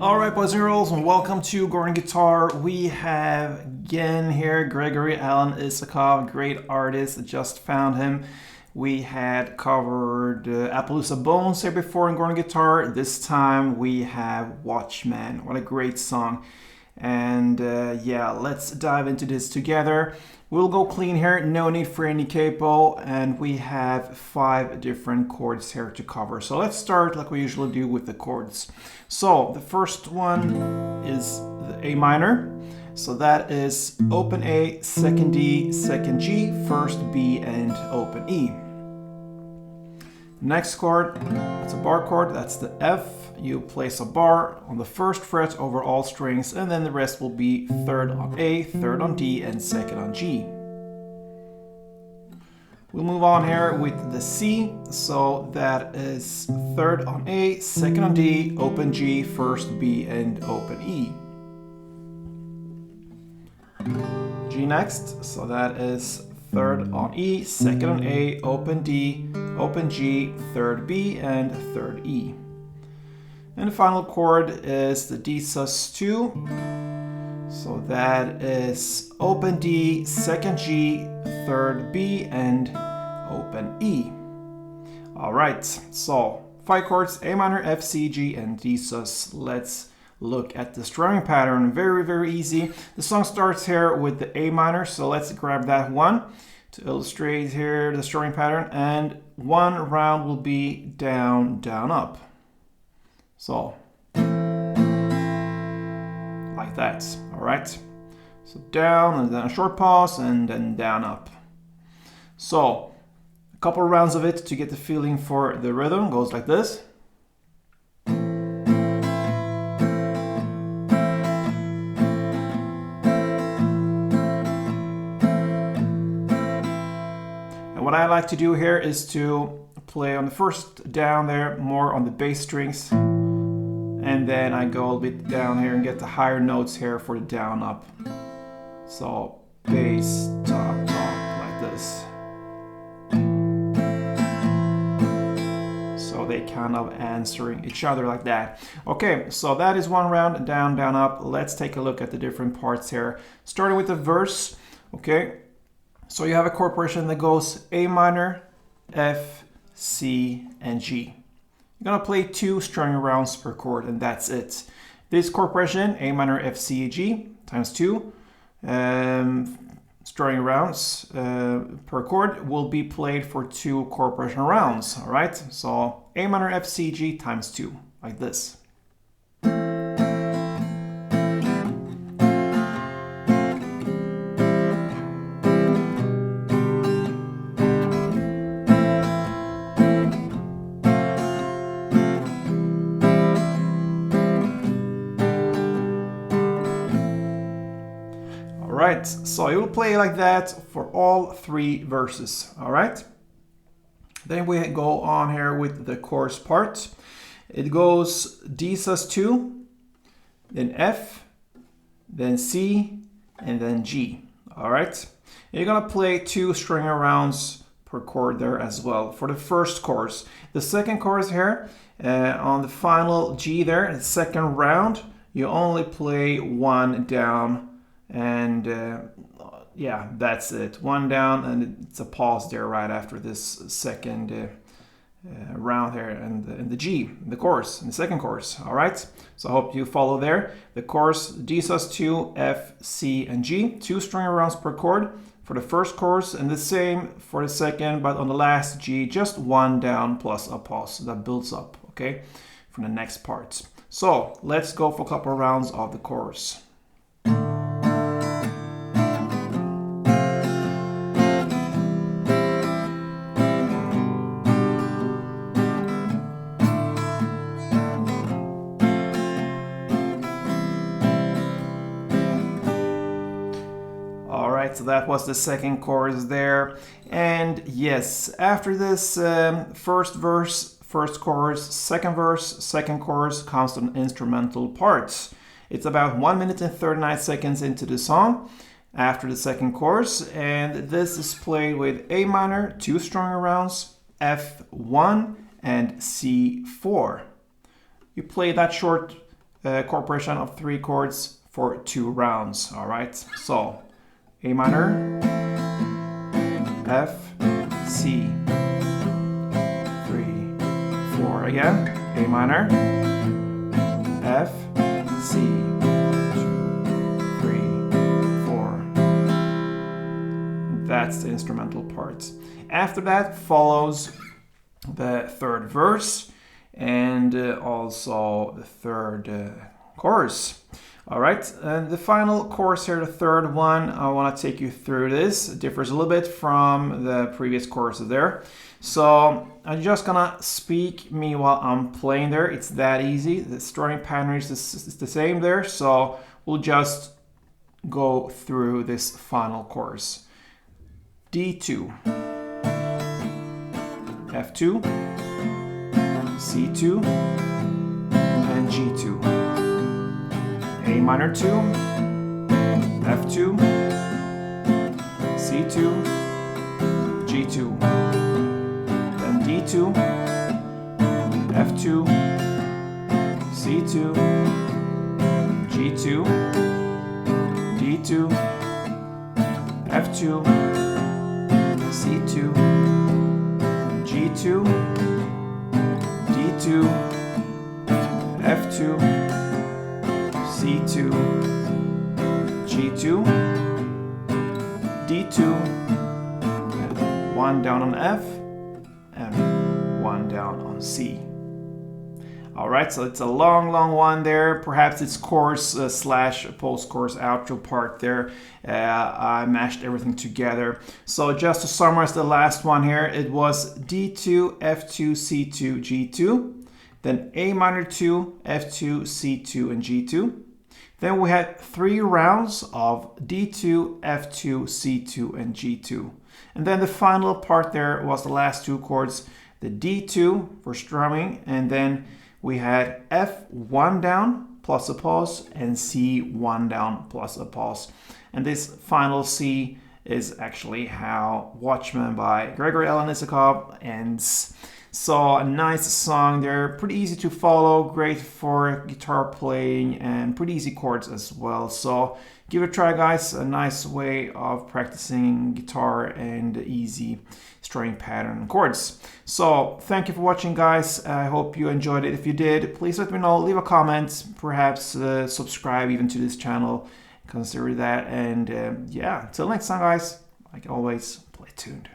Alright, boys and girls, and welcome to Gordon Guitar. We have again here Gregory Alan ISAKOV, great artist. Just found him. We had covered Appaloosa Bones here before in Gordon Guitar. This time we have Watchman. What a great song. And yeah, let's dive into this together. We'll go clean here, no need for any capo, and we have 5 different chords here to cover. So let's start like we usually do with the chords. So the first one is the A minor. So that is open A, second D, second G, first B, and open E. Next chord, it's a bar chord, that's the F. You place a bar on the first fret over all strings, and then the rest will be third on A, third on D, and second on G. We'll move on here with the C, so that is third on A, second on D, open G, first B, and open E. G next, so that is third on E, second on A, open D, open G, third B, and third E. And the final chord is the D sus2, so that is open D, second G, third B, and open E. Alright, so 5 chords, A minor, F, C, G, and D sus. Let's look at the strumming pattern. Very, very easy. The song starts here with the A minor, so let's grab that one to illustrate here the strumming pattern, and one round will be down, down, up. So, like that, all right? So down, and then a short pause, and then down, up. So, a couple of rounds of it to get the feeling for the rhythm. Goes like this. And what I like to do here is to play on the first down there, more on the bass strings. And then I go a little bit down here and get the higher notes here for the down up. So bass, top, top, like this. So they kind of answering each other like that. Okay, so that is one round, down, down, up. Let's take a look at the different parts here. Starting with the verse, okay. So you have a chord progression that goes A minor, F, C, and G. You're gonna play 2 strumming rounds per chord, and that's it. This chord progression, A minor, F, C, G, times 2 strumming rounds per chord, will be played for 2 chord progression rounds. All right, so A minor, F, C, G times 2, like this. Alright, so you will play like that for all 3 verses, alright? Then we go on here with the chorus part. It goes D sus2, then F, then C, and then G, alright? You're gonna play 2 string rounds per chord there as well for the first chorus. The second chorus here, on the final G there, the second round, you only play 1 down. And yeah, that's it. 1 down, and it's a pause there right after this second round here, and the G, the chorus, and the second chorus. All right. So I hope you follow there. The chorus D sus2, F, C, and G. 2 string rounds per chord for the first chorus, and the same for the second. But on the last G, just 1 down plus a pause. So that builds up. Okay, for the next parts. So let's go for a couple of rounds of the chorus. So that was the second chorus there. And yes, after this first verse, first chorus, second verse, second chorus comes an instrumental parts. It's about 1 minute and 39 seconds into the song after the second chorus, and this is played with A minor, 2 strumming rounds, F1, and C4. You play that short chord progression of 3 chords for 2 rounds. All right, so A minor, F, C, 3, 4 again, A minor, F, C, 2, 3, 4. That's the instrumental part. After that follows the third verse and also the third chorus. All right, and the final chorus here, the third one, I want to take you through this. It differs a little bit from the previous choruses there. So I'm just gonna speak me while I'm playing there. It's that easy. The strumming pattern is the same there. So we'll just go through this final chorus. D2, F2, C2, and G2. A minor 2, F2, C2, G2, then D2, F2, C2, G2, D2, F2, C2, G2, D2, F2, C2, G2, D2, and 1 down on F, and 1 down on C. Alright, so it's a long one there. Perhaps it's chorus slash post-chorus outro part there. I mashed everything together. So just to summarize the last one here, it was D2, F2, C2, G2, then A minor 2, F2, C2, and G2. Then we had 3 rounds of D2, F2, C2, and G2. And then the final part there was the last 2 chords, the D2 for strumming, and then we had F1 down plus a pause and C1 down plus a pause. And this final C is actually how Watchman by GREGORY and ISAKOV ends. So a nice song there, pretty easy to follow, great for guitar playing and pretty easy chords as well. So give it a try guys, a nice way of practicing guitar and easy strumming pattern chords. So thank you for watching guys, I hope you enjoyed it. If you did, please let me know, leave a comment, perhaps subscribe even to this channel, consider that. And yeah, until next time guys, like always, play tuned.